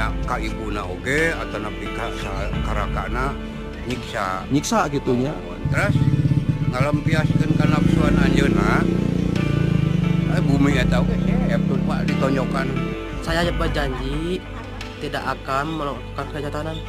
nya ka ibuna oge atau napi ka karakana nyiksa gitunya. Terus ngalempiaskeun ka nafsuan anjeunna bumi eta oge siap Pak ditonjokkan. Saya berjanji tidak akan melakukan kejahatan.